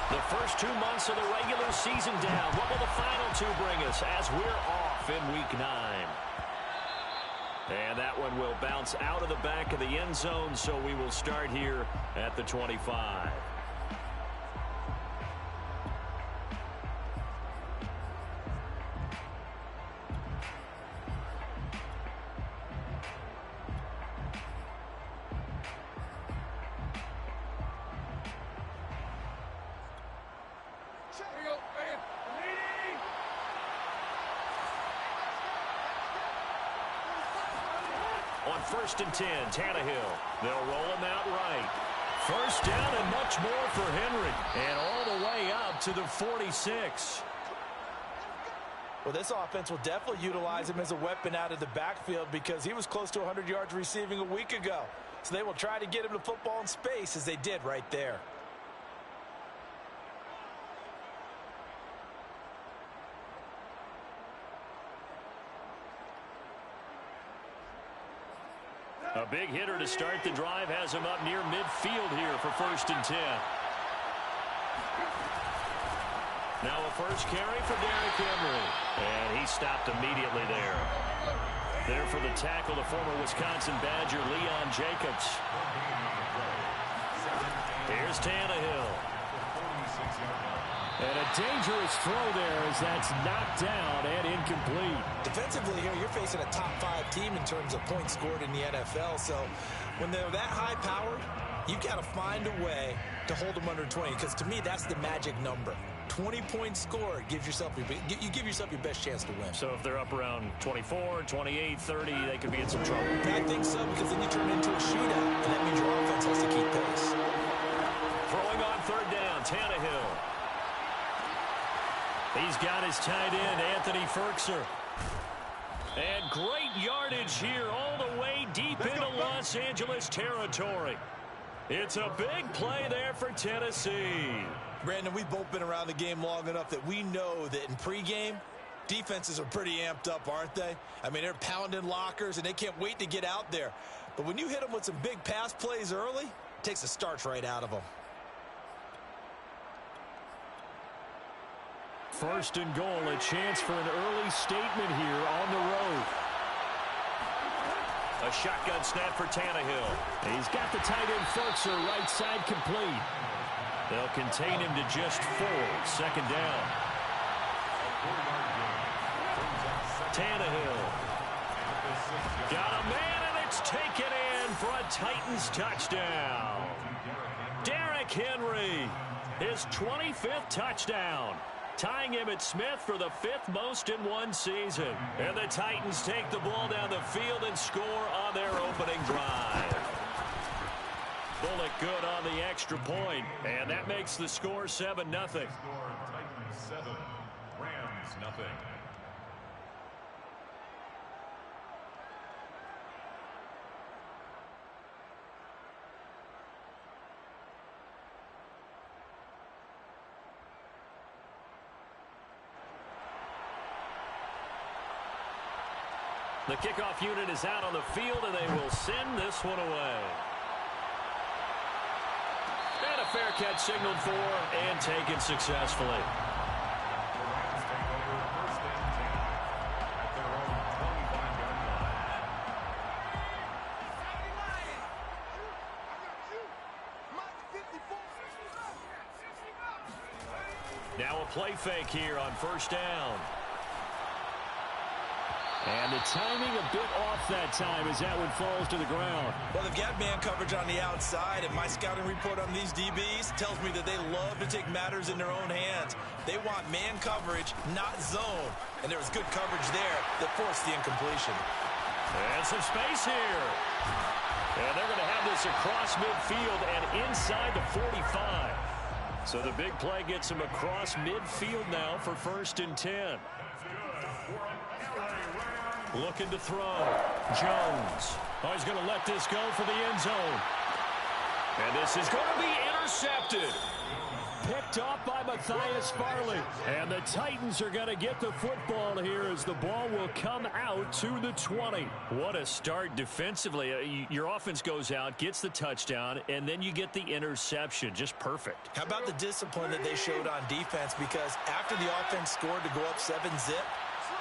The first 2 months of the regular season down. What will the final 2 bring us as we're off in Week 9? And that one will bounce out of the back of the end zone, so we will start here at the 25. On 1st and 10, Tannehill. They'll roll him out right. First down and much more for Henry. And all the way up to the 46. Well, this offense will definitely utilize him as a weapon out of the backfield because he was close to 100 yards receiving a week ago. So they will try to get him the football in space as they did right there. A big hitter to start the drive has him up near midfield here for 1st and 10. Now a first carry for Derrick Henry. And he stopped immediately there. There for the tackle, the former Wisconsin Badger, Leon Jacobs. Here's Tannehill. And a dangerous throw there as that's knocked down and incomplete. Defensively here, you're facing a top 5 team in terms of points scored in the NFL. So when they're that high powered, you've got to find a way to hold them under 20. Because to me, that's the magic number. 20 points scored gives yourself you give yourself your best chance to win. So if they're up around 24, 28, 30, they could be in some trouble. I think so, because then you turn it into a shootout, and that means your offense has to keep pace. Throwing on 3rd down, Tannehill. He's got his tight end, Anthony Firkser. And great yardage here all the way deep into Los Angeles territory. It's a big play there for Tennessee. Brandon, we've both been around the game long enough that we know that in pregame, defenses are pretty amped up, aren't they? I mean, they're pounding lockers, and they can't wait to get out there. But when you hit them with some big pass plays early, it takes the starch right out of them. 1st and goal, a chance for an early statement here on the road. A shotgun snap for Tannehill. He's got the tight end Firkser right side complete. They'll contain him to just 4. 2nd down. Tannehill. Got a man, and it's taken in for a Titans touchdown. Derrick Henry, his 25th touchdown, tying him at Smith for the 5th most in one season. And the Titans take the ball down the field and score on their opening drive. Bullock good on the extra point, and that makes the score 7-0. Titans 7, Rams 0. The kickoff unit is out on the field, and they will send this one away. And a fair catch signaled for and taken successfully. Now a play fake here on 1st down. And the timing a bit off that time as that one falls to the ground. Well, they've got man coverage on the outside, and my scouting report on these DBs tells me that they love to take matters in their own hands. They want man coverage, not zone. And there was good coverage there that forced the incompletion. And some space here. And they're going to have this across midfield and inside the 45. So the big play gets him across midfield now for 1st and 10. Looking to throw. Jones. Oh, he's going to let this go for the end zone. And this is going to be intercepted. Picked off by Matthias Farley. And the Titans are going to get the football here as the ball will come out to the 20. What a start defensively. Your offense goes out, gets the touchdown, and then you get the interception. Just perfect. How about the discipline that they showed on defense? Because after the offense scored to go up 7-zip,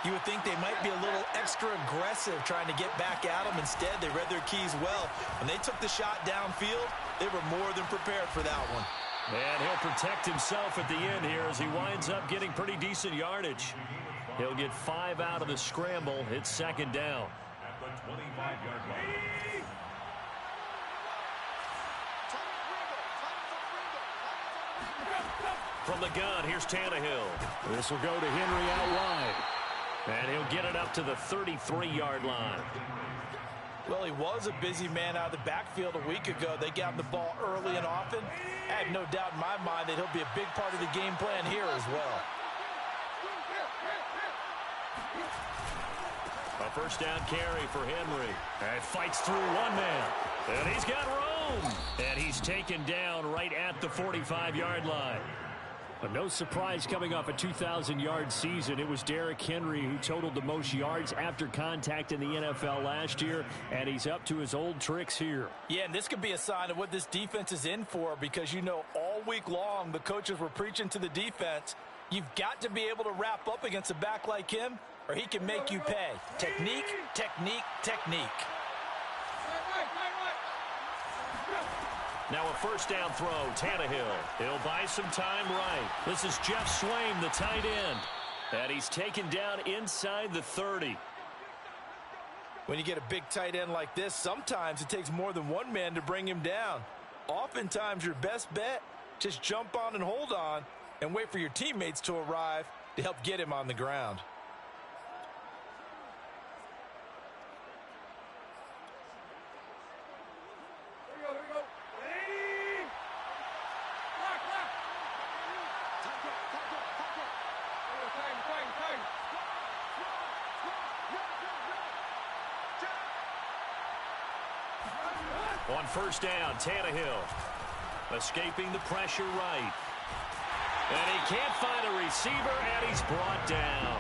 you would think they might be a little extra aggressive trying to get back at them. Instead, they read their keys well. When they took the shot downfield, they were more than prepared for that one. And he'll protect himself at the end here as he winds up getting pretty decent yardage. He'll get 5 out of the scramble. It's second down. At the 25-yard line. From the gun, here's Tannehill. This will go to Henry out wide. And he'll get it up to the 33-yard line. Well, he was a busy man out of the backfield a week ago. They got him the ball early and often. I have no doubt in my mind that he'll be a big part of the game plan here as well. A first down carry for Henry. And fights through one man. And he's got room. And he's taken down right at the 45-yard line. But no surprise coming off a 2,000-yard season. It was Derrick Henry who totaled the most yards after contact in the NFL last year, and he's up to his old tricks here. Yeah, and this could be a sign of what this defense is in for because, you know, all week long the coaches were preaching to the defense, you've got to be able to wrap up against a back like him or he can make you pay. Technique, technique, technique. Now a first down throw, Tannehill. He'll buy some time right. This is Jeff Swaim, the tight end. And he's taken down inside the 30. When you get a big tight end like this, sometimes it takes more than one man to bring him down. Oftentimes your best bet, just jump on and hold on and wait for your teammates to arrive to help get him on the ground. On first down, Tannehill escaping the pressure right. And he can't find a receiver, and he's brought down.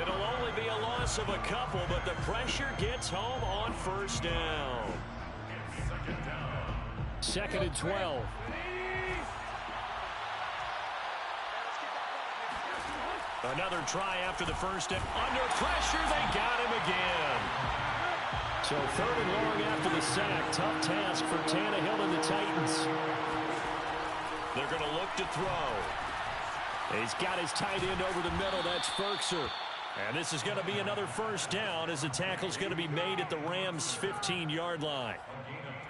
It'll only be a loss of a couple, but the pressure gets home on first down. Second and 12. Another try after the first down. Under pressure, they got him again. So third and long after the sack. Tough task for Tannehill and the Titans. They're going to look to throw. He's got his tight end over the middle. That's Firkser. And this is going to be another first down as the tackle's going to be made at the Rams' 15-yard line.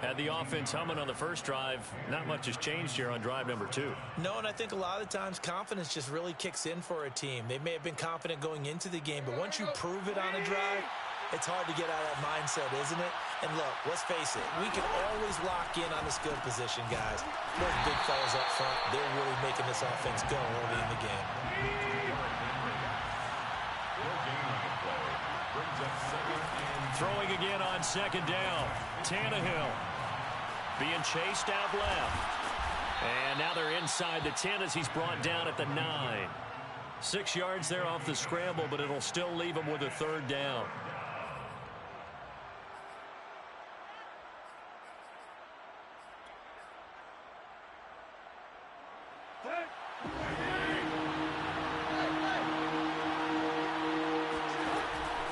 Had the offense humming on the first drive. Not much has changed here on drive number 2. No, and I think a lot of times confidence just really kicks in for a team. They may have been confident going into the game, but once you prove it on a drive, it's hard to get out of that mindset, isn't it? And look, let's face it, we can always lock in on the skill position, guys. Those big fellas up front, they're really making this offense go early in the game. Throwing again on second down. Tannehill being chased out left. And now they're inside the 10 as he's brought down at the 9. 6 yards there off the scramble, but it'll still leave him with a third down.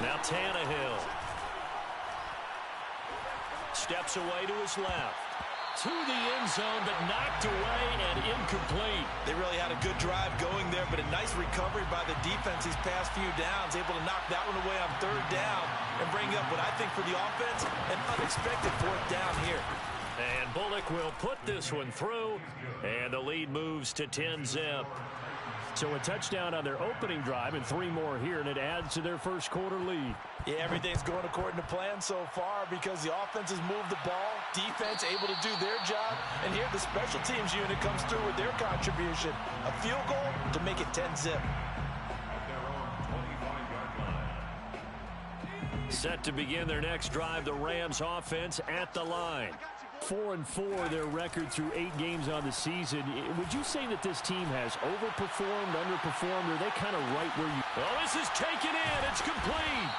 Now Tannehill steps away to his left. To the end zone, but knocked away and incomplete. They really had a good drive going there, but a nice recovery by the defense these past few downs. Able to knock that one away on third down and bring up what I think for the offense, an unexpected fourth down here. And Bullock will put this one through, and the lead moves to 10-zip. So a touchdown on their opening drive and 3 more here, and it adds to their first quarter lead. Yeah, everything's going according to plan so far because the offense has moved the ball, defense able to do their job, and here the special teams unit comes through with their contribution. A field goal to make it 10-zip. Set to begin their next drive, the Rams offense at the line. 4-4 their record through 8 games on the season. Would you say that this team has overperformed, underperformed, or are they kind of right where you... Oh, this is taken in. It's complete.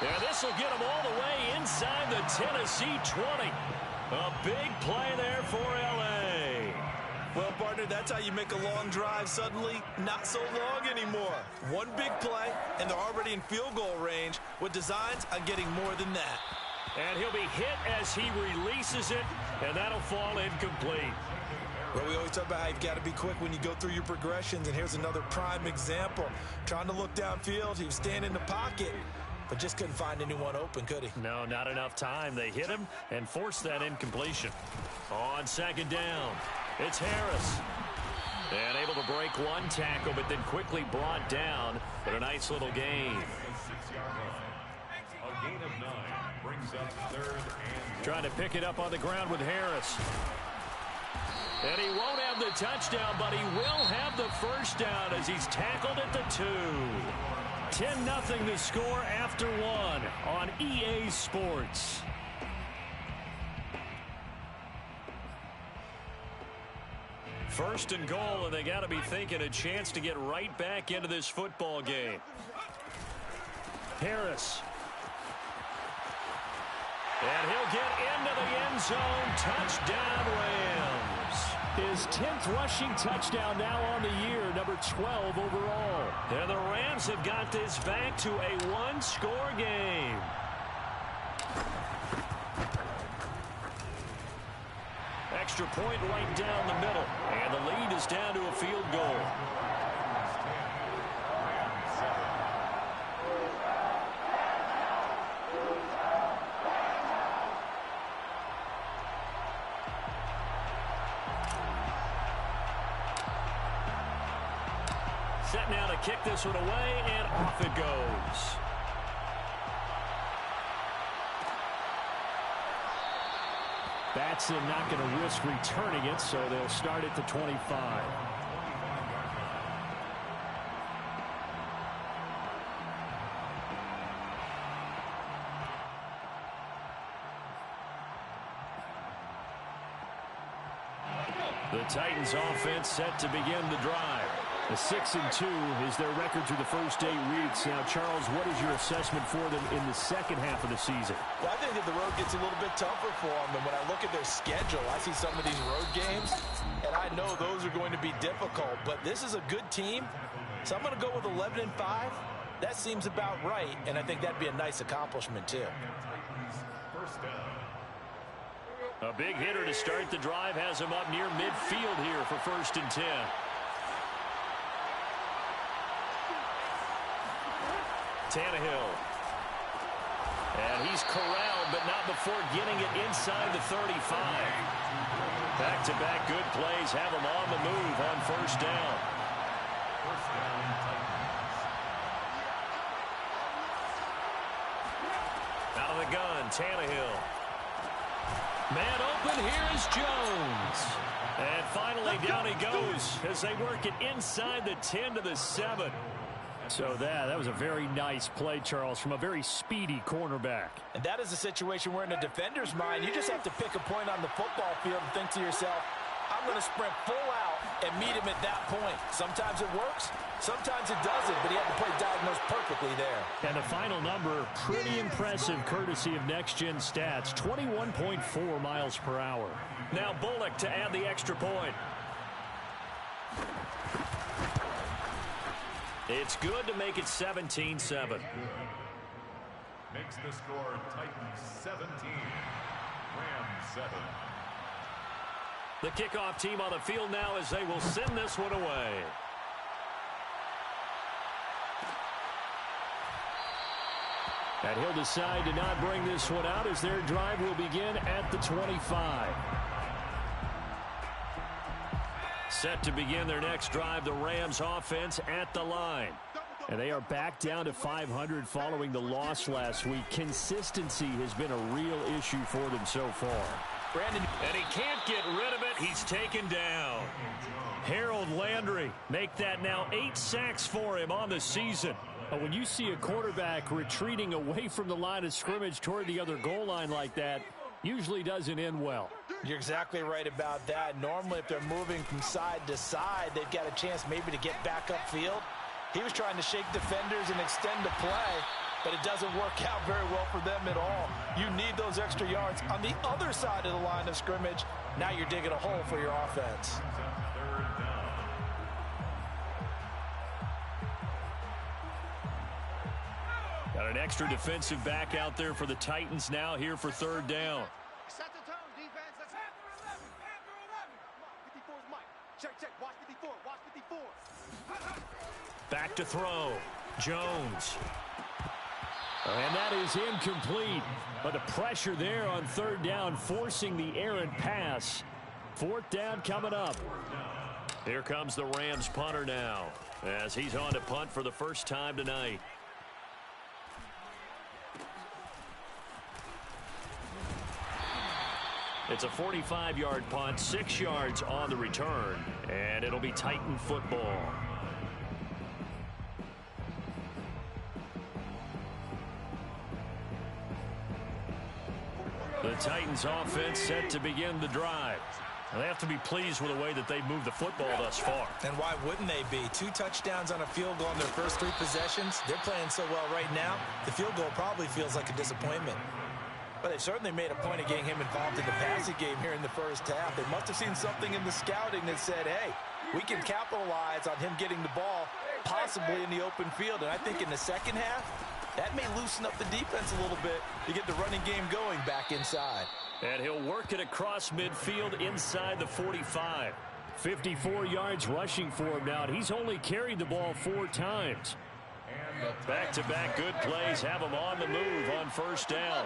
Yeah, this will get them all the way inside the Tennessee 20. A big play there for L.A. Well, partner, that's how you make a long drive suddenly not so long anymore. One big play, and they're already in field goal range with designs on getting more than that. And he'll be hit as he releases it, and that'll fall incomplete. Well, we always talk about how you've got to be quick when you go through your progressions, and here's another prime example. Trying to look downfield, he was standing in the pocket, but just couldn't find anyone open, could he? No, not enough time. They hit him and forced that incompletion. On second down, it's Harris. And able to break one tackle, but then quickly brought down. But a nice little gain. A gain of 9 brings up 3rd and 1. Trying to pick it up on the ground with Harris. And he won't have the touchdown, but he will have the first down as he's tackled at the 2. 10-0 the score after 1 on EA Sports. First and goal, and they got to be thinking a chance to get right back into this football game. Harris. And he'll get into the end zone. Touchdown, Rams. His 10th rushing touchdown now on the year, number 12 overall. And the Rams have got this back to a one-score game. Extra point right down the middle. And the lead is down to a field goal. Set now to kick this one away, and off it goes. Batson not going to risk returning it, so they'll start at the 25. The Titans offense set to begin the drive. A 6-2 is their record through the first 8 weeks. Now, Charles, what is your assessment for them in the second half of the season? Well, I think that the road gets a little bit tougher for them. And when I look at their schedule, I see some of these road games, and I know those are going to be difficult. But this is a good team, so I'm going to go with 11-5. That seems about right, and I think that'd be a nice accomplishment, too. First down. A big hitter to start the drive has him up near midfield here for 1st and 10. Tannehill. And he's corralled, but not before getting it inside the 35. Back-to-back good plays have him on the move on 1st down. First down, Titans. Out of the gun, Tannehill. Man open, here is Jones. And finally down he goes as they work it inside the 10 to the 7. So that was a very nice play, Charles, from a very speedy cornerback. And that is a situation where in a defender's mind, you just have to pick a point on the football field and think to yourself, I'm going to sprint full out and meet him at that point. Sometimes it works, sometimes it doesn't, but he had the play diagnosed perfectly there. And the final number, pretty impressive courtesy of Next Gen Stats, 21.4 miles per hour. Now Bullock to add the extra point. It's good to make it 17-7. Makes the score Titans 17, Rams 7. The kickoff team on the field now as they will send this one away. And he'll decide to not bring this one out as their drive will begin at the 25. Set to begin their next drive, the Rams offense at the line. And they are back down to 500 following the loss last week. Consistency has been a real issue for them so far. Brandon. And he can't get rid of it. He's taken down. Harold Landry make that now 8 sacks for him on the season. But when you see a quarterback retreating away from the line of scrimmage toward the other goal line like that, usually doesn't end well. You're exactly right about that. Normally, if they're moving from side to side, they've got a chance maybe to get back upfield. He was trying to shake defenders and extend the play, but it doesn't work out very well for them at all. You need those extra yards on the other side of the line of scrimmage. Now you're digging a hole for your offense. Got an extra defensive back out there for the Titans now here for third down. Set the tone, defense. Let's have 11. 54's Mike. Check. Watch 54. Watch 54. Back to throw. Jones. And that is incomplete. But the pressure there on third down, forcing the errant pass. Fourth down coming up. Here comes the Rams punter now, as he's on to punt for the first time tonight. It's a 45-yard punt, 6 yards on the return, and it'll be Titan football. The Titans offense set to begin the drive. They have to be pleased with the way that they've moved the football thus far. And why wouldn't they be? 2 touchdowns on a field goal in their first 3 possessions. They're playing so well right now, the field goal probably feels like a disappointment. But they certainly made a point of getting him involved in the passing game here in the first half. They must have seen something in the scouting that said, hey, we can capitalize on him getting the ball possibly in the open field. And I think in the second half, that may loosen up the defense a little bit to get the running game going back inside. And he'll work it across midfield inside the 45. 54 yards rushing for him now. He's only carried the ball 4 times. Back-to-back good plays have him on the move on first down.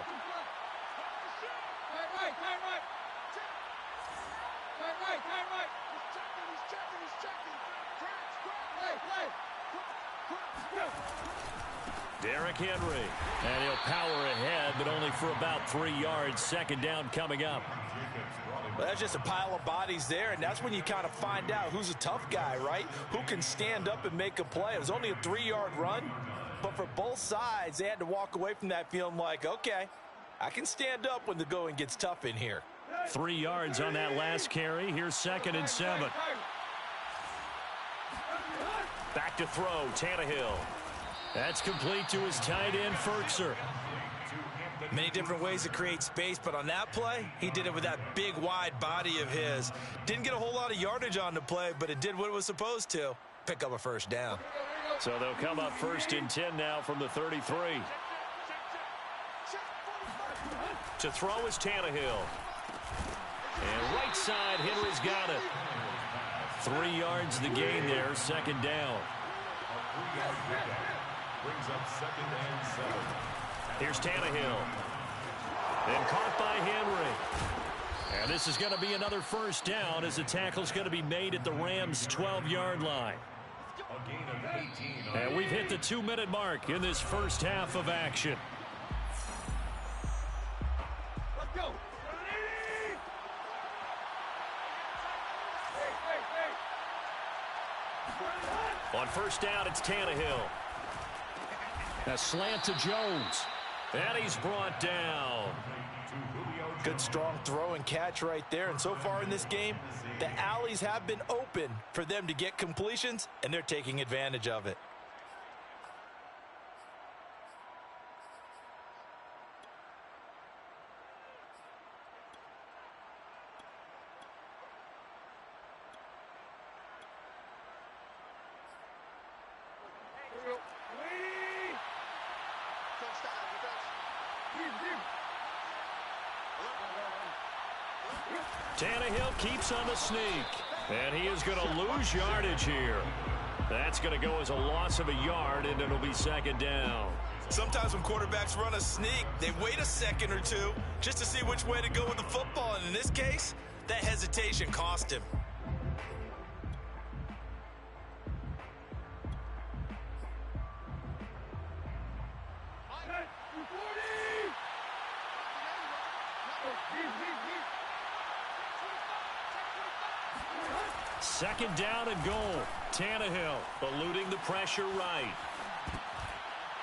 Derrick Henry, and he'll power ahead, but only for about 3 yards. Second down coming up. Well, that's just a pile of bodies there, and that's when you kind of find out who's a tough guy, right? Who can stand up and make a play. It was only a 3-yard run, but for both sides, they had to walk away from that feeling like, okay, I can stand up when the going gets tough in here. 3 yards on that last carry. Here's 2nd and 7. Back to throw, Tannehill. That's complete to his tight end, Firkser. Many different ways to create space, but on that play, he did it with that big, wide body of his. Didn't get a whole lot of yardage on the play, but it did what it was supposed to. Pick up a first down. So they'll come up 1st and 10 now from the 33. To throw is Tannehill. And right side, Henry's got it. 3 yards the gain there, 2nd down. Brings up 2nd and 7. Here's Tannehill. And caught by Henry. And this is going to be another first down as the tackle's going to be made at the Rams' 12-yard line. A gain of 18. And we've hit the 2-minute mark in this first half of action. Let's go. On first down, it's Tannehill. A slant to Jones. And he's brought down. Good, strong throw and catch right there. And so far in this game, the alleys have been open for them to get completions, and they're taking advantage of it. Tannehill keeps on the sneak. And he is going to lose yardage here. That's going to go as a loss of a yard, and it'll be 2nd down. Sometimes when quarterbacks run a sneak, they wait a second or two just to see which way to go with the football. And in this case, that hesitation cost him. Second down and goal. Tannehill eluding the pressure right.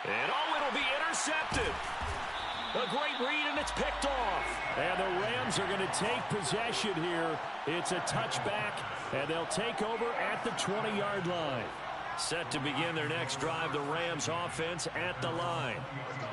And it'll be intercepted. A great read, and it's picked off. And the Rams are going to take possession here. It's a touchback, and they'll take over at the 20-yard line. Set to begin their next drive, the Rams offense at the line.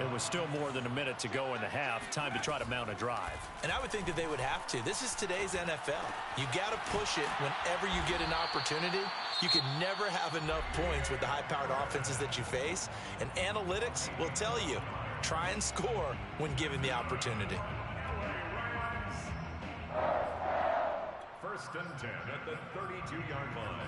It was still more than a minute to go in the half. Time to try to mount a drive. And I would think that they would have to. This is today's NFL. You got to push it whenever you get an opportunity. You can never have enough points with the high-powered offenses that you face. And analytics will tell you, try and score when given the opportunity. First and 10 at the 32-yard line.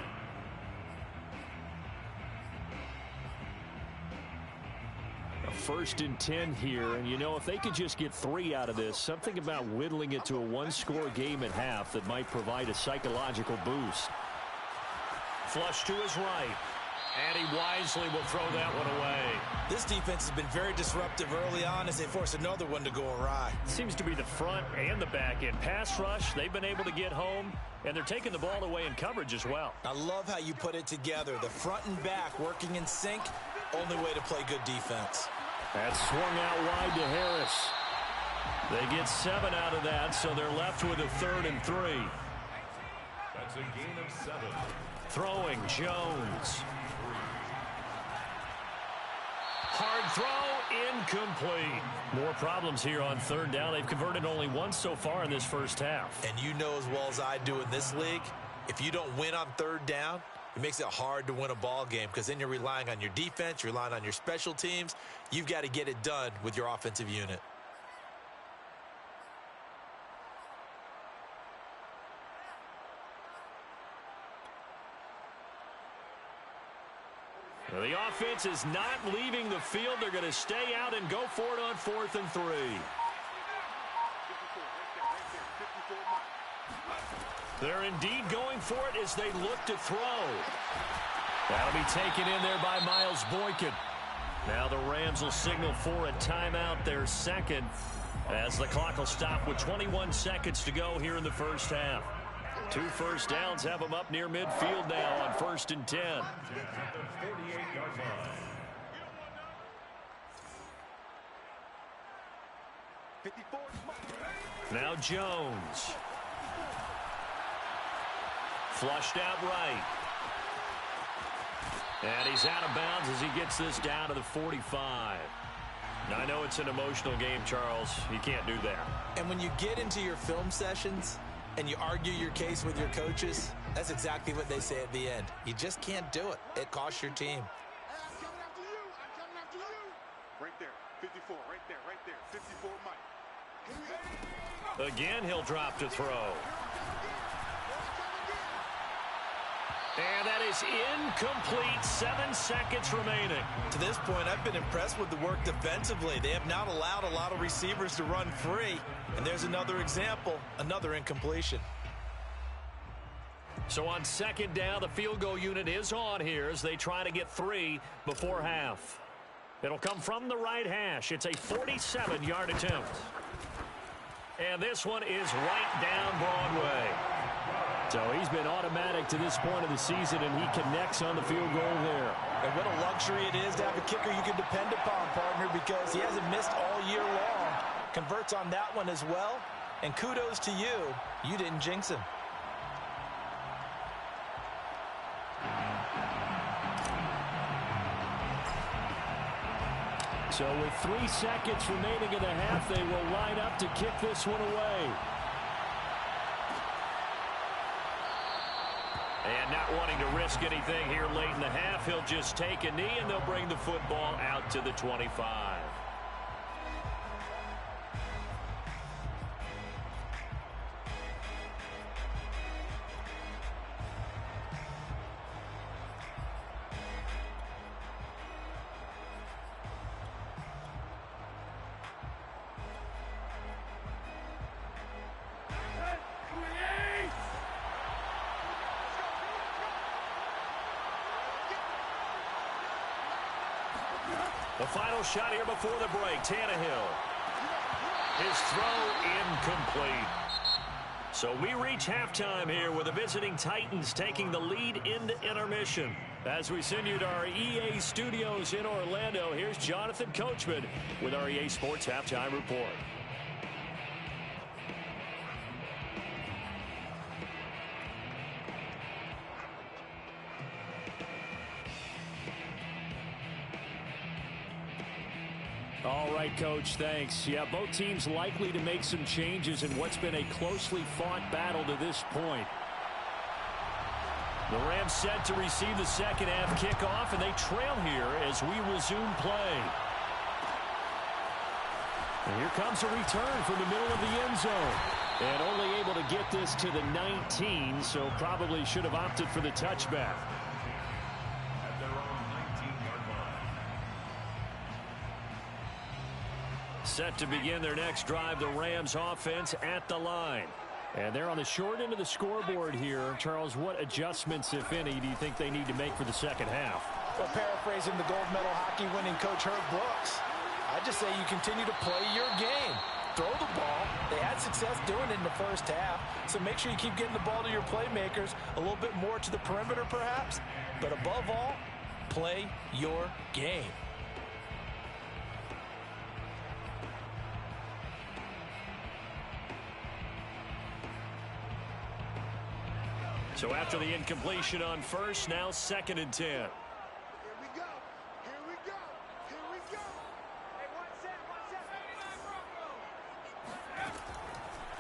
A 1st and 10 here, and you know, if they could just get 3 out of this, something about whittling it to a one-score game at half that might provide a psychological boost. Flush to his right, and he wisely will throw that one away. This defense has been very disruptive early on as they force another one to go awry. Seems to be the front and the back end. Pass rush, they've been able to get home, and they're taking the ball away in coverage as well. I love how you put it together. The front and back working in sync, only way to play good defense. That's swung out wide to Harris. They get 7 out of that, so they're left with a 3rd and 3. That's a gain of 7. Throwing, Jones. Hard throw, incomplete. More problems here on 3rd down. They've converted only once so far in this first half. And you know as well as I do in this league, if you don't win on 3rd down, it makes it hard to win a ball game because then you're relying on your defense, you're relying on your special teams. You've got to get it done with your offensive unit. Well, the offense is not leaving the field. They're going to stay out and go for it on 4th and 3. They're indeed going for it as they look to throw. That'll be taken in there by Miles Boykin. Now the Rams will signal for a timeout, their 2nd, as the clock will stop with 21 seconds to go here in the first half. 2 first downs have them up near midfield now on 1st and 10. Now Jones. Flushed out right. And he's out of bounds as he gets this down to the 45. Now, I know it's an emotional game, Charles. You can't do that. And when you get into your film sessions and you argue your case with your coaches, that's exactly what they say at the end. You just can't do it. It costs your team. I'm coming after you. I'm coming after you. Right there. 54. Right there. Right there. 54 Mike. Again, he'll drop to throw. And that is incomplete. 7 seconds remaining. To this point, I've been impressed with the work defensively. They have not allowed a lot of receivers to run free. And there's another example, another incompletion. So on 2nd down, the field goal unit is on here as they try to get 3 before half. It'll come from the right hash. It's a 47-yard attempt. And this one is right down Broadway. So he's been automatic to this point of the season, and he connects on the field goal there. And what a luxury it is to have a kicker you can depend upon, partner, because he hasn't missed all year long. Converts on that one as well. And kudos to you. You didn't jinx him. So with 3 seconds remaining in the half, they will line up to kick this one away. And not wanting to risk anything here late in the half, he'll just take a knee, and they'll bring the football out to the 25. The final shot here before the break, Tannehill. His throw incomplete. So we reach halftime here with the visiting Titans taking the lead into intermission. As we send you to our EA studios in Orlando, here's Jonathan Coachman with our EA Sports Halftime Report. All right, Coach, thanks. Yeah, both teams likely to make some changes in what's been a closely fought battle to this point. The Rams set to receive the second half kickoff, and they trail here as we resume play. And here comes a return from the middle of the end zone. And only able to get this to the 19, so probably should have opted for the touchback. At their own 19-yard line. Set to begin their next drive, the Rams offense at the line. And they're on the short end of the scoreboard here. Charles, what adjustments, if any, do you think they need to make for the second half? Well, paraphrasing the gold medal hockey winning coach Herb Brooks, I just say you continue to play your game. Throw the ball. They had success doing it in the first half, so make sure you keep getting the ball to your playmakers, a little bit more to the perimeter perhaps, but above all, play your game. So after the incompletion on first, now 2nd and 10. Here we go. Here we go. Here we go. Hey, one set.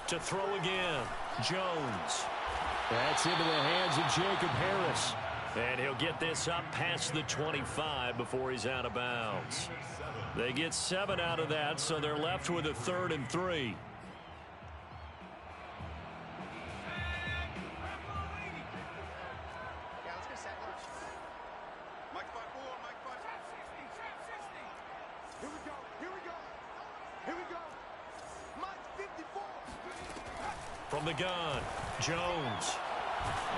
To throw again, Jones. That's into the hands of Jacob Harris. And he'll get this up past the 25 before he's out of bounds. They get 7 out of that, so they're left with a 3rd and 3. From the gun, Jones.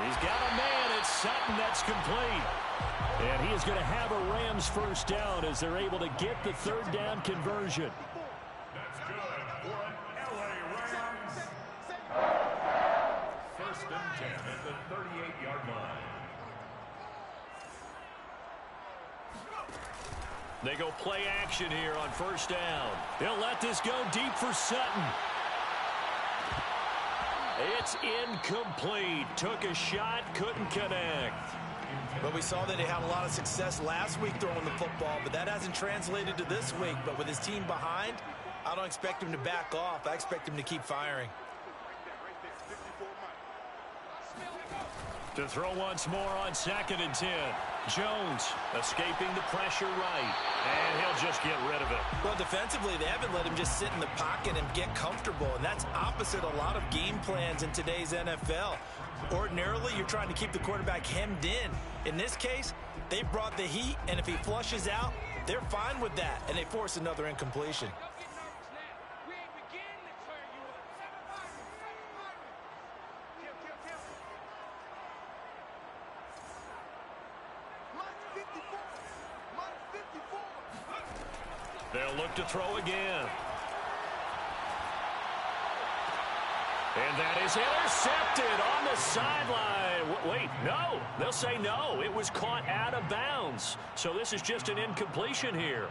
He's got a man. It's Sutton that's complete. And he is going to have a Rams first down as they're able to get the 3rd down conversion. That's good for an LA Rams. 1st and 10 at the 38-yard line. They go play action here on 1st down. They'll let this go deep for Sutton. It's incomplete. Took a shot, couldn't connect. But we saw that they had a lot of success last week throwing the football, but that hasn't translated to this week. But with his team behind, I don't expect him to back off. I expect him to keep firing. To throw once more on 2nd and 10. Jones escaping the pressure right. And he'll just get rid of it. Well, defensively, they haven't let him just sit in the pocket and get comfortable. And that's opposite a lot of game plans in today's NFL. Ordinarily, you're trying to keep the quarterback hemmed in. In this case, they brought the heat, and if he flushes out, they're fine with that. And they force another incompletion. They'll look to throw again. And that is intercepted on the sideline. Wait, no. They'll say no. It was caught out of bounds. So this is just an incompletion here.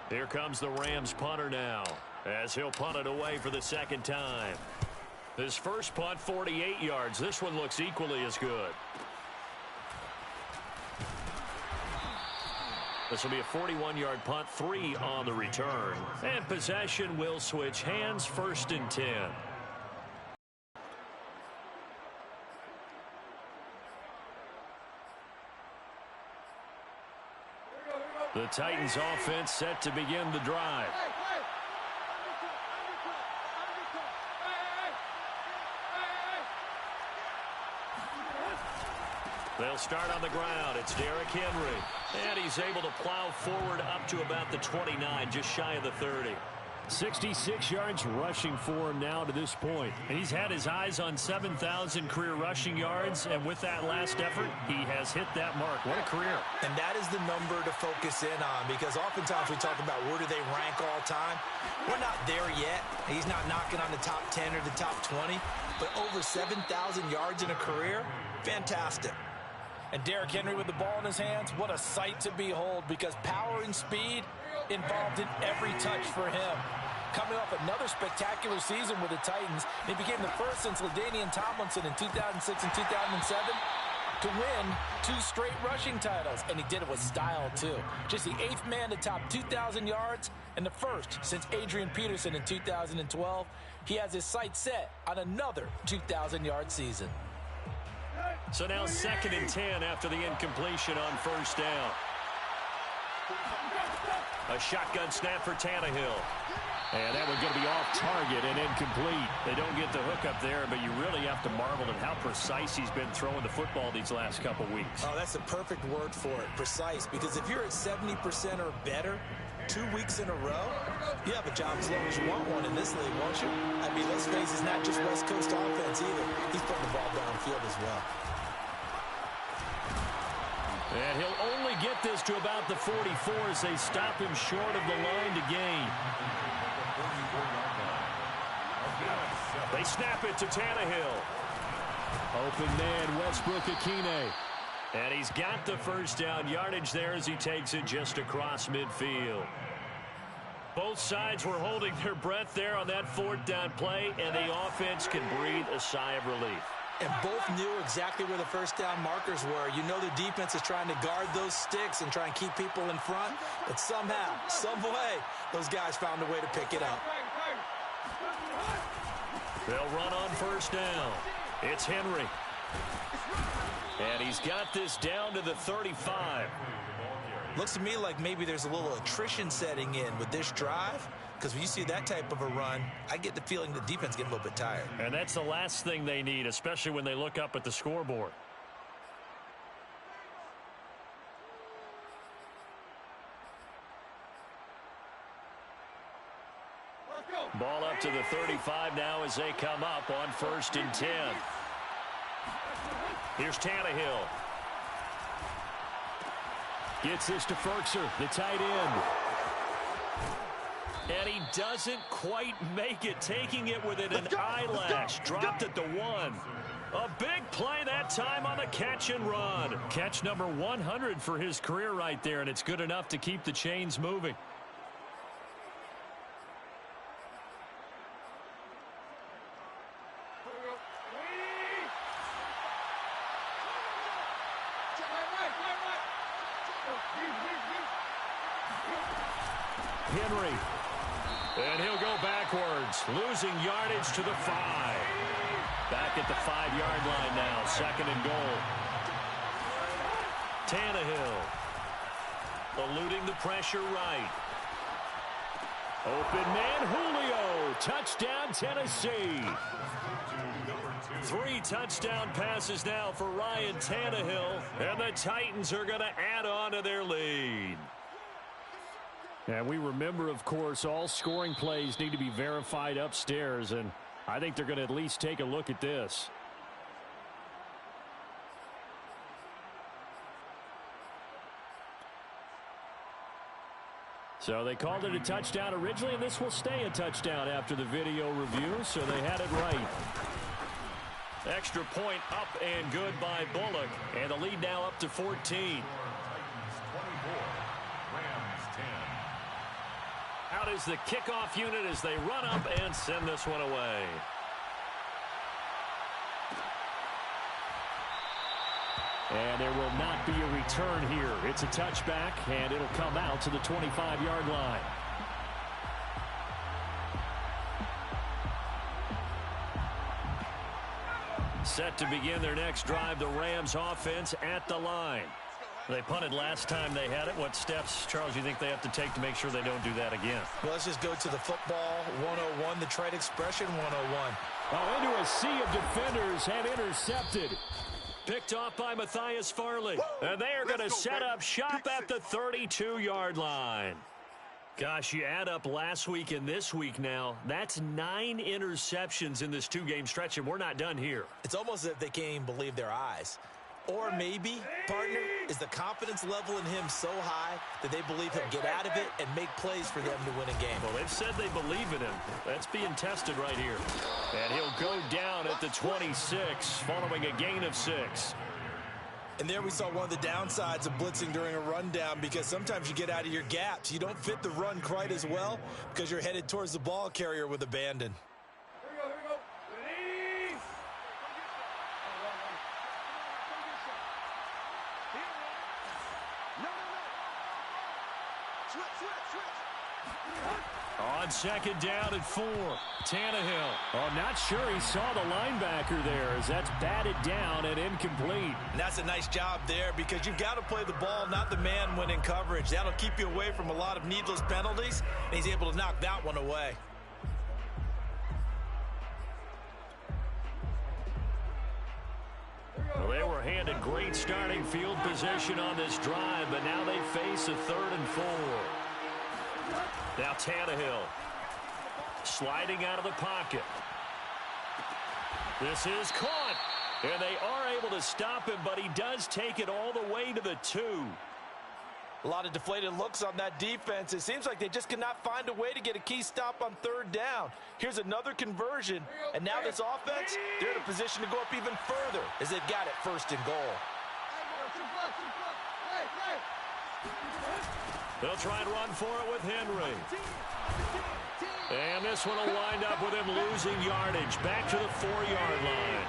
Here comes the Rams punter now, as he'll punt it away for the 2nd time. His first punt, 48 yards. This one looks equally as good. This will be a 41-yard punt, 3 on the return. And possession will switch hands, 1st and 10. The Titans offense set to begin the drive. They'll start on the ground. It's Derrick Henry. And he's able to plow forward up to about the 29, just shy of the 30. 66 yards rushing for him now to this point. And he's had his eyes on 7,000 career rushing yards, and with that last effort, he has hit that mark. What a career. And that is the number to focus in on, because oftentimes we talk about where do they rank all time. We're not there yet. He's not knocking on the top 10 or the top 20, but over 7,000 yards in a career, fantastic. And Derrick Henry with the ball in his hands, what a sight to behold, because power and speed involved in every touch for him. Coming off another spectacular season with the Titans, he became the first since LaDainian Tomlinson in 2006 and 2007 to win 2 straight rushing titles, and he did it with style too. Just the 8th man to top 2,000 yards and the first since Adrian Peterson in 2012. He has his sights set on another 2,000-yard season. So now 2nd and 10 after the incompletion on first down. A shotgun snap for Tannehill. And that one's going to be off target and incomplete. They don't get the hook up there, but you really have to marvel at how precise he's been throwing the football these last couple weeks. Oh, that's the perfect word for it, precise. Because if you're at 70% or better 2 weeks in a row, you have a job as long as you want one in this league, won't you? I mean, let's face it, it's not just West Coast offense either. He's putting the ball downfield as well. And he'll only get this to about the 44 as they stop him short of the line to gain. They snap it to Tannehill. Open man, Westbrook-Ikhine. And he's got the first down yardage there as he takes it just across midfield. Both sides were holding their breath there on that 4th down play, and the offense can breathe a sigh of relief. And both knew exactly where the first down markers were. You know the defense is trying to guard those sticks and try and keep people in front, but somehow, some way, those guys found a way to pick it up. They'll run on first down. It's Henry. And he's got this down to the 35. Looks to me like maybe there's a little attrition setting in with this drive, because when you see that type of a run, I get the feeling the defense getting a little bit tired. And that's the last thing they need, especially when they look up at the scoreboard. Ball up to the 35 now as they come up on 1st and 10. Here's Tannehill. Gets this to Firkser, the tight end. And he doesn't quite make it, taking it within an eyelash. Dropped at the 1. A big play that time on the catch and run. Catch number 100 for his career right there, and it's good enough to keep the chains moving. Henry. And he'll go backwards, losing yardage to the 5. Back at the 5-yard line now, 2nd and goal. Tannehill eluding the pressure right. Open man, Julio. Touchdown, Tennessee. 3 touchdown passes now for Ryan Tannehill, and the Titans are going to add on to their lead. And we remember, of course, all scoring plays need to be verified upstairs, and I think they're going to at least take a look at this. So they called it a touchdown originally, and this will stay a touchdown after the video review, so they had it right. Extra point up and good by Bullock, and the lead now up to 14. Out is the kickoff unit as they run up and send this one away. And there will not be a return here. It's a touchback, and it'll come out to the 25-yard line. Set to begin their next drive, the Rams offense at the line. They punted last time they had it. What steps, Charles, you think they have to take to make sure they don't do that again? Well, let's just go to the football 101, the trade expression 101. Oh, into a sea of defenders and intercepted. Picked off by Matthias Farley. And they are going to set up shop at the 32-yard line. Gosh, you add up last week and this week now, that's 9 interceptions in this 2-game stretch, and we're not done here. It's almost as if they can't even believe their eyes. Or maybe, partner, is the confidence level in him so high that they believe he'll get out of it and make plays for them to win a game. Well, they've said they believe in him. That's being tested right here. And he'll go down at the 26 following a gain of 6. And there we saw one of the downsides of blitzing during a rundown, because sometimes you get out of your gaps. You don't fit the run quite as well because you're headed towards the ball carrier with abandon. Here we go. Ready? No. Switch. On second down at 4, Tannehill. Oh, not sure he saw the linebacker there, as that's batted down and incomplete. And that's a nice job there, because you've got to play the ball, not the man when in coverage. That'll keep you away from a lot of needless penalties, and he's able to knock that one away. Well, they were handed great starting field position on this drive, but now they face a 3rd and 4. Now Tannehill sliding out of the pocket. This is caught, and they are able to stop him, but he does take it all the way to the 2. A lot of deflated looks on that defense. It seems like they just cannot find a way to get a key stop on 3rd down. Here's another conversion, and now this offense, they're in a position to go up even further as they've got it 1st and goal. They'll try and run for it with Henry. And this one will wind up with him losing yardage back to the 4-yard line.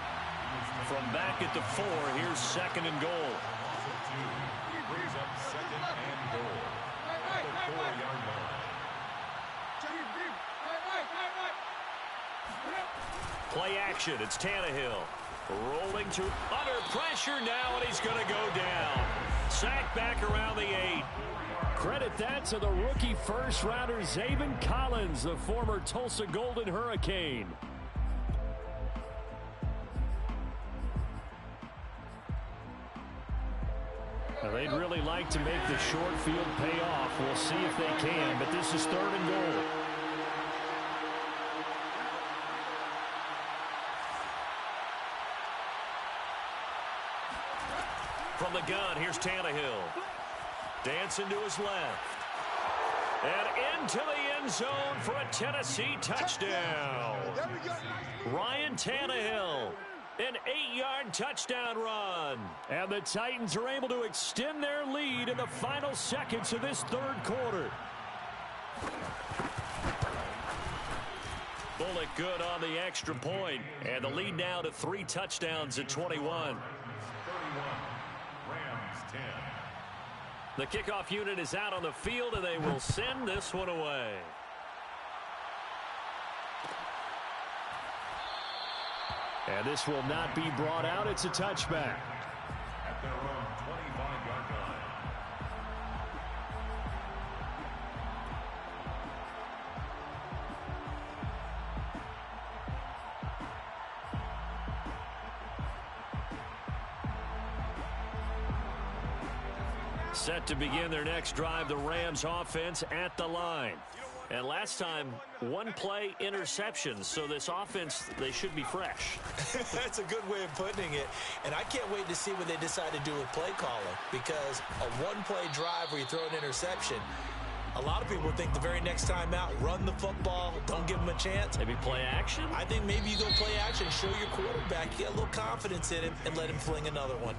From back at the 4, here's 2nd and goal. Brings up 2nd and goal. At the 4-yard line. Play action. It's Tannehill. Rolling to under pressure now, and he's going to go down. Sacked back around the 8. Credit that to the rookie first-rounder Zaven Collins, the former Tulsa Golden Hurricane. Now, they'd really like to make the short field pay off. We'll see if they can, but this is 3rd and goal. From the gun, here's Tannehill. Dancing to his left. And into the end zone for a Tennessee touchdown. Ryan Tannehill, an 8-yard touchdown run. And the Titans are able to extend their lead in the final seconds of this 3rd quarter. Bullock good on the extra point. And the lead now to 3 touchdowns at 21. 31. Rams 10. The kickoff unit is out on the field, and they will send this one away. And this will not be brought out. It's a touchback. At their own 25-yard line. Set to begin their next drive, the Rams offense at the line. And last time, 1-play interceptions, so this offense, they should be fresh. That's a good way of putting it. And I can't wait to see what they decide to do with play calling, because a 1-play drive where you throw an interception, a lot of people think the very next time out, run the football, don't give them a chance. Maybe play action? I think maybe you go play action, show your quarterback, get a little confidence in him, and let him fling another one.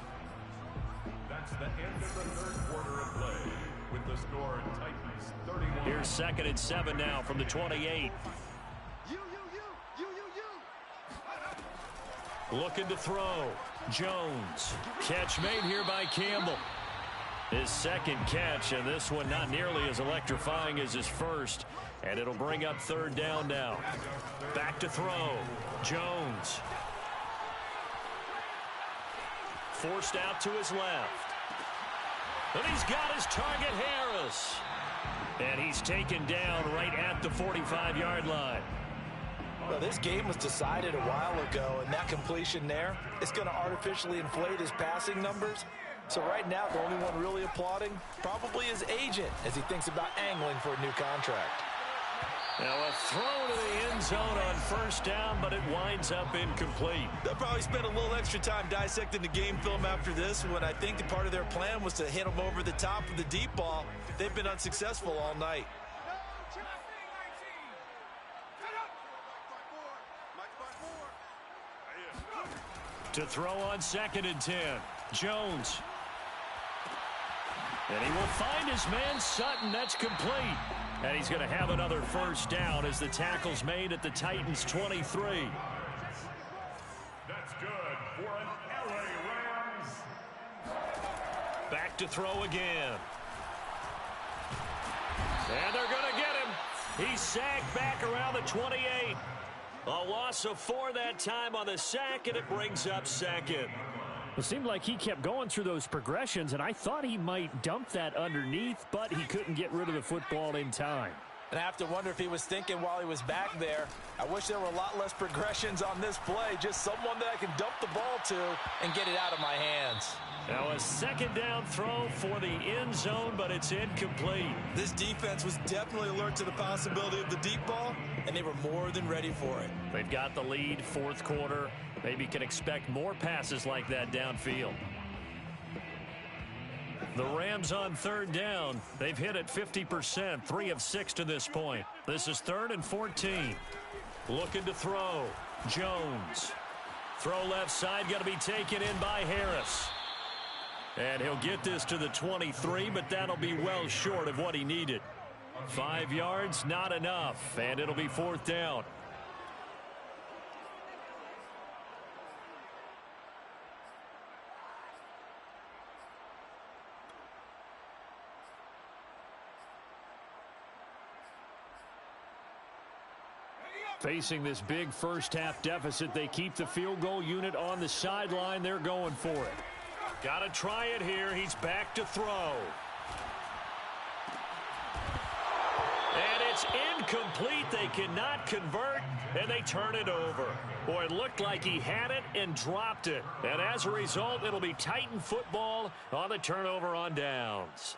That's the end of the 3rd quarter of play, with the score Titans 31. Here's 2nd and 7 now from the 28. Looking to throw. Jones. Catch made here by Campbell. His 2nd catch, and this one not nearly as electrifying as his first. And it'll bring up 3rd down now. Back to throw. Jones. Forced out to his left. And he's got his target, Harris. And he's taken down right at the 45-yard line. Well, this game was decided a while ago, and that completion there, it's going to artificially inflate his passing numbers. So right now, the only one really applauding probably his agent as he thinks about angling for a new contract. Now a throw to the end zone on 1st down, but it winds up incomplete. They'll probably spend a little extra time dissecting the game film after this one. I think part of their plan was to hit them over the top of the deep ball. They've been unsuccessful all night. To throw on 2nd and 10. Jones. And he will find his man Sutton. That's complete. And he's going to have another first down as the tackle's made at the Titans' 23. That's good for an LA Rams. Back to throw again. And they're going to get him. He's sacked back around the 28. A loss of 4 that time on the sack, and it brings up second. It seemed like he kept going through those progressions, and I thought he might dump that underneath, but he couldn't get rid of the football in time. And I have to wonder if he was thinking while he was back there, I wish there were a lot less progressions on this play. Just someone that I can dump the ball to and get it out of my hands. Now a second down throw for the end zone, but it's incomplete. This defense was definitely alert to the possibility of the deep ball, and they were more than ready for it. They've got the lead, fourth quarter. Maybe can expect more passes like that downfield. The Rams on third down. They've hit it 50%, 3 of 6 to this point. This is 3rd and 14. Looking to throw. Jones. Throw left side, going to be taken in by Harris. And he'll get this to the 23, but that'll be well short of what he needed. 5 yards, not enough, and it'll be 4th down. Facing this big first-half deficit, they keep the field goal unit on the sideline. They're going for it. Got to try it here. He's back to throw. And it's incomplete. They cannot convert, and they turn it over. Boy, it looked like he had it and dropped it. And as a result, it'll be Titan football on the turnover on downs.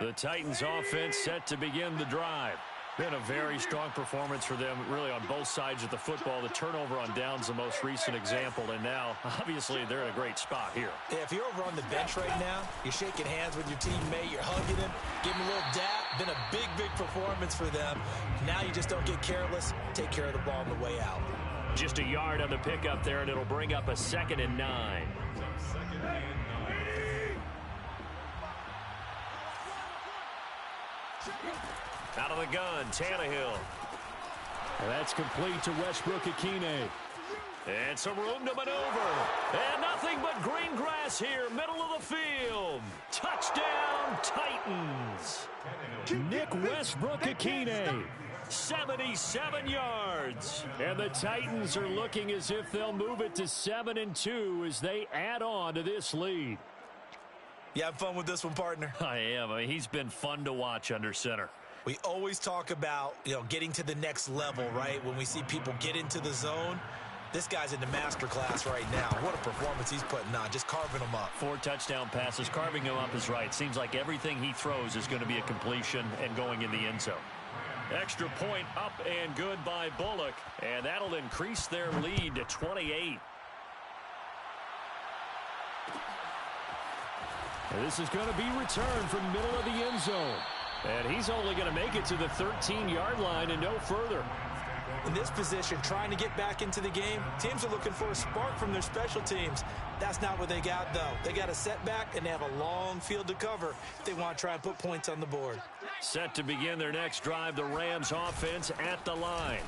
The Titans offense set to begin the drive. Been a very strong performance for them, really, on both sides of the football. The turnover on downs, the most recent example, and now, obviously, they're in a great spot here. Yeah, if you're over on the bench right now, you're shaking hands with your teammate, you're hugging him, giving him a little dap. Been a big, big performance for them. Now you just don't get careless. Take care of the ball on the way out. Just a yard on the pickup there, and it'll bring up a 2nd and 9. Out of the gun, Tannehill. And that's complete to Westbrook-Ikhine. And some room to maneuver. And nothing but green grass here, middle of the field. Touchdown, Titans. Nick Westbrook-Ikhine, 77 yards. And the Titans are looking as if they'll move it to 7-2 as they add on to this lead. You have fun with this one, partner? I am. I mean, he's been fun to watch under center. We always talk about, getting to the next level, right? When we see people get into the zone, this guy's in the master class right now. What a performance he's putting on, just carving them up. 4 touchdown passes. Carving him up is right. Seems like everything he throws is going to be a completion and going in the end zone. Extra point up and good by Bullock, and that'll increase their lead to 28. And this is going to be returned from middle of the end zone. And he's only going to make it to the 13-yard line and no further. In this position, trying to get back into the game, teams are looking for a spark from their special teams. That's not what they got, though. They got a setback, and they have a long field to cover if they want to try and put points on the board. Set to begin their next drive, the Rams offense at the line.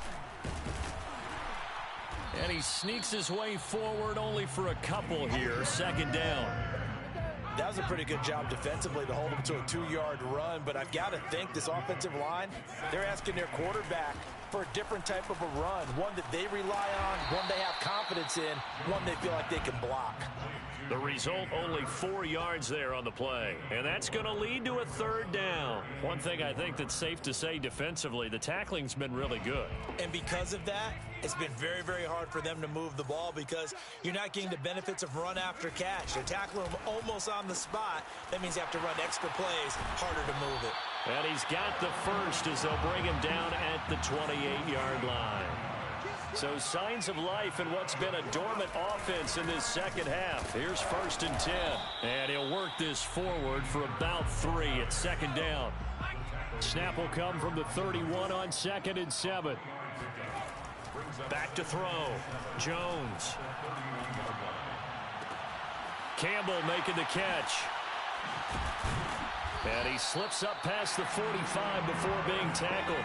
And he sneaks his way forward only for a couple here. 2nd down. That was a pretty good job defensively to hold them to a 2-yard run, but I've got to think this offensive line, they're asking their quarterback for a different type of a run, one that they rely on, one they have confidence in, one they feel like they can block. The result, only 4 yards there on the play, and that's going to lead to a 3rd down. One thing I think that's safe to say defensively, the tackling's been really good. And because of that, it's been very, very hard for them to move the ball because you're not getting the benefits of run after catch. They're tackling them almost on the spot. That means you have to run extra plays, harder to move it. And he's got the first as they'll bring him down at the 28-yard line. So signs of life in what's been a dormant offense in this second half. Here's 1st and 10. And he'll work this forward for about 3 at 2nd down. Snap will come from the 31 on 2nd and 7. Back to throw. Jones. Campbell making the catch. And he slips up past the 45 before being tackled.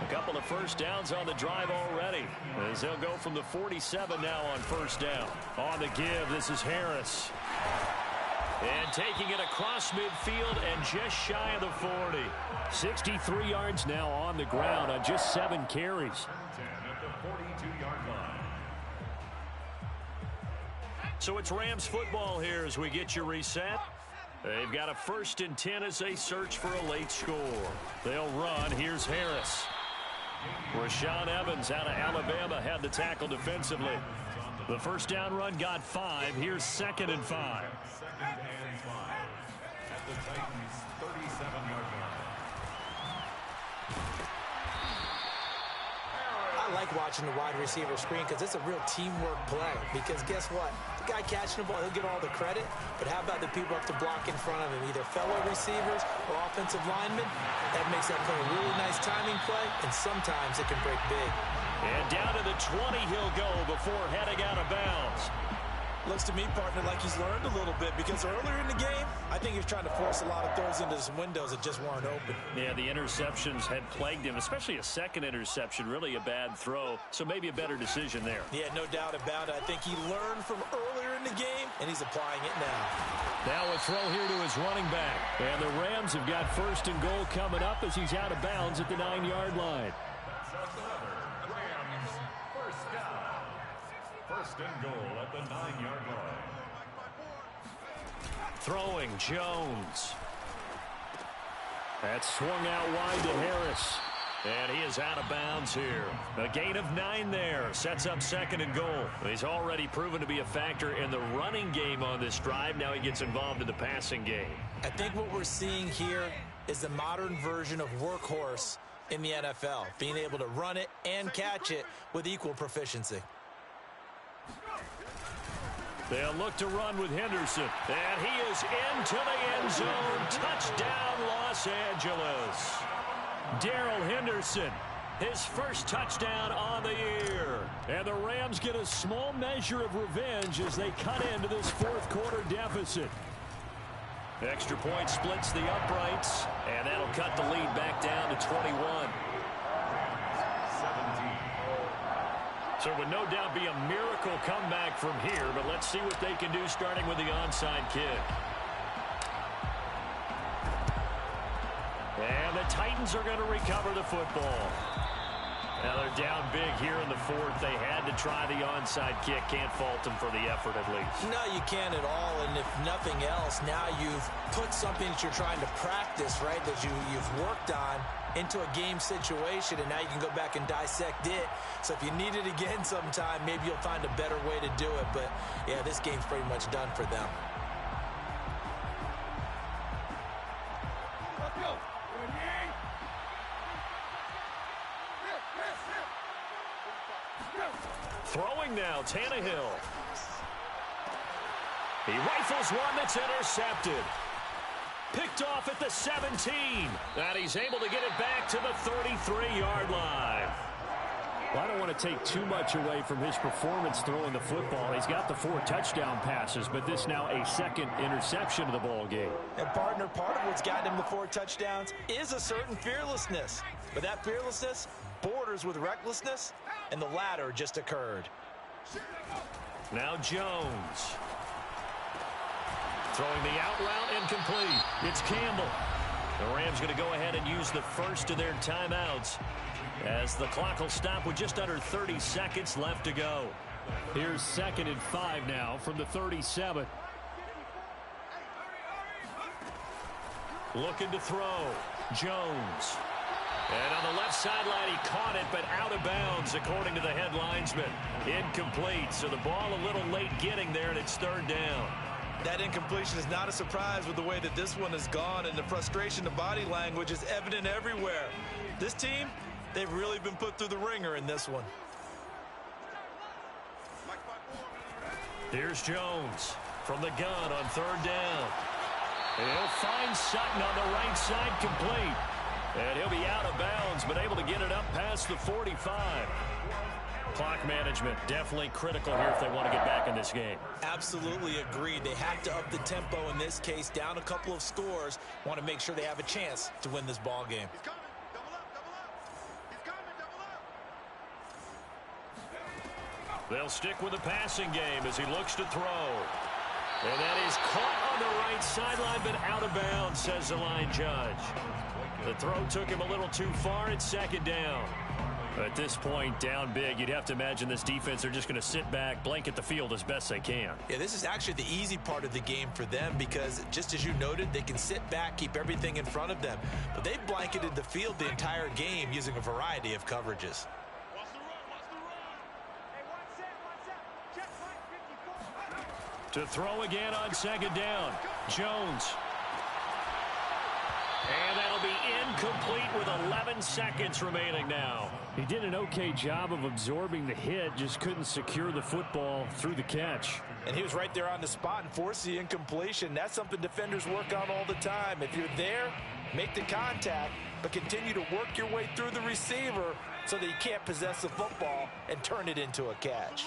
A couple of first downs on the drive already, as they'll go from the 47 now on first down. On the give, this is Harris. And taking it across midfield and just shy of the 40. 63 yards now on the ground on just 7 carries. So it's Rams football here as we get you reset. They've got a 1st and 10 as they search for a late score. They'll run. Here's Harris. Rashaan Evans out of Alabama had the tackle defensively. The first down run got 5. Here's 2nd and 5. At the Titans' 37-yard line. I like watching the wide receiver screen because it's a real teamwork play. Because guess what? The guy catching the ball, he'll get all the credit. But how about the people up to block in front of him, either fellow receivers or offensive linemen? That makes that play a really nice timing play, and sometimes it can break big. And down to the 20 he'll go before heading out of bounds. Looks to me, partner, like he's learned a little bit because earlier in the game, I think he was trying to force a lot of throws into some windows that just weren't open. Yeah, the interceptions had plagued him, especially a second interception, really a bad throw. So maybe a better decision there. Yeah, no doubt about it. I think he learned from earlier in the game, and he's applying it now. Now a throw here to his running back. And the Rams have got 1st and goal coming up as he's out of bounds at the 9-yard line. Rams, first down. 1st and goal at the 9-yard line. Throwing Jones. That's swung out wide to Harris. And he is out of bounds here. A gain of 9 there. Sets up 2nd and goal. He's already proven to be a factor in the running game on this drive. Now he gets involved in the passing game. I think what we're seeing here is the modern version of workhorse in the NFL. Being able to run it and catch it with equal proficiency. They'll look to run with Henderson. And he is into the end zone. Touchdown, Los Angeles. Darrell Henderson, his first touchdown on the year. And the Rams get a small measure of revenge as they cut into this 4th quarter deficit. Extra point splits the uprights, and that'll cut the lead back down to 21. So it would no doubt be a miracle comeback from here, but let's see what they can do starting with the onside kick. And the Titans are going to recover the football. Now they're down big here in the 4th. They had to try the onside kick. Can't fault them for the effort at least. No, you can't at all. And if nothing else, now you've put something that you're trying to practice, right, that you've worked on into a game situation, and now you can go back and dissect it. So if you need it again sometime, maybe you'll find a better way to do it. But, yeah, this game's pretty much done for them. Throwing now, Tannehill. He rifles one that's intercepted. Picked off at the 17. And he's able to get it back to the 33-yard line. Well, I don't want to take too much away from his performance throwing the football. He's got the 4 touchdown passes, but this now a 2nd interception of the ball game. And, partner, part of what's gotten him the 4 touchdowns is a certain fearlessness. But that fearlessness borders with recklessness, and the latter just occurred. Now Jones. Throwing the out route incomplete. It's Campbell. The Rams going to go ahead and use the first of their timeouts as the clock will stop with just under 30 seconds left to go. Here's 2nd and 5 now from the 37. Looking to throw. Jones. And on the left sideline, he caught it, but out of bounds, according to the head linesman. Incomplete, so the ball a little late getting there, and it's 3rd down. That incompletion is not a surprise with the way that this one has gone, and the frustration of body language is evident everywhere. This team, they've really been put through the ringer in this one. Here's Jones from the gun on 3rd down. And he'll find Sutton on the right side, complete. And he'll be out of bounds, but able to get it up past the 45. Clock management definitely critical here if they want to get back in this game. Absolutely agreed. They have to up the tempo in this case, down a couple of scores. Want to make sure they have a chance to win this ball game. He's coming. Double up, double up. He's coming, double up. They'll stick with the passing game as he looks to throw. And that is caught on the right sideline, but out of bounds, says the line judge. The throw took him a little too far. It's second down. At this point, down big, you'd have to imagine this defense are just going to sit back, blanket the field as best they can. Yeah, this is actually the easy part of the game for them because, just as you noted, they can sit back, keep everything in front of them. But they've blanketed the field the entire game using a variety of coverages. Watch the run, watch the run. Hey, watch that. Check right, 54. To throw again on second down. Jones. And that'll be incomplete with 11 seconds remaining now. He did an okay job of absorbing the hit, just couldn't secure the football through the catch. And he was right there on the spot and forced the incompletion. That's something defenders work on all the time. If you're there, make the contact, but continue to work your way through the receiver so that you can't possess the football and turn it into a catch.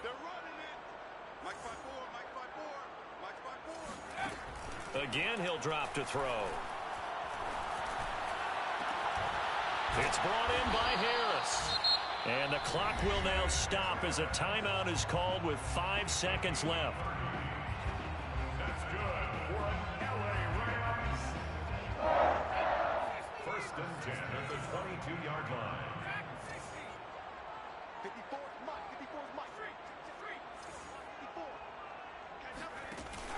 They're running it. Mike 5-4, Mike 5-4, Mike 5-4. Again, he'll drop to throw. It's brought in by Harris. And the clock will now stop as a timeout is called with 5 seconds left. That's good for an LA Rams. First and 10 at the 22-yard line. 54 is Mike. 54 is Mike.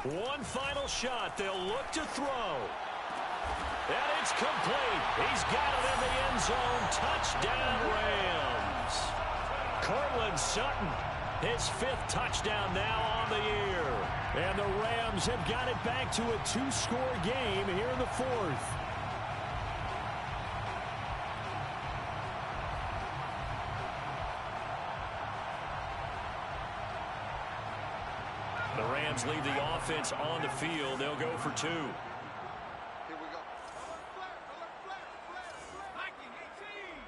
54. One final shot. They'll look to throw. And it's complete. He's got it in the end zone. Touchdown, Rams. Cortland Sutton, his 5th touchdown now on the year. And the Rams have got it back to a 2-score game here in the 4th. The Rams leave the offense on the field. They'll go for 2. Here we go. Alert, Mikey, 18.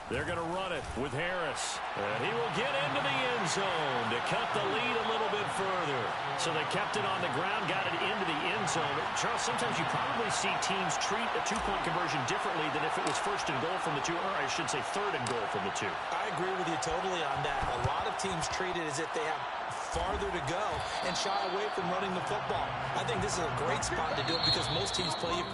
They're going to run it with Harris. And he will get into the end zone to cut the lead a little bit further. So they kept it on the ground, got it into the end zone. Charles, sometimes you probably see teams treat a 2-point conversion differently than if it was 1st and goal from the 2, or I should say 3rd and goal from the 2. I agree with you totally on that. A lot of teams treat it as if they have farther to go and shy away from running the football. I think this is a great spot to do it because most teams play you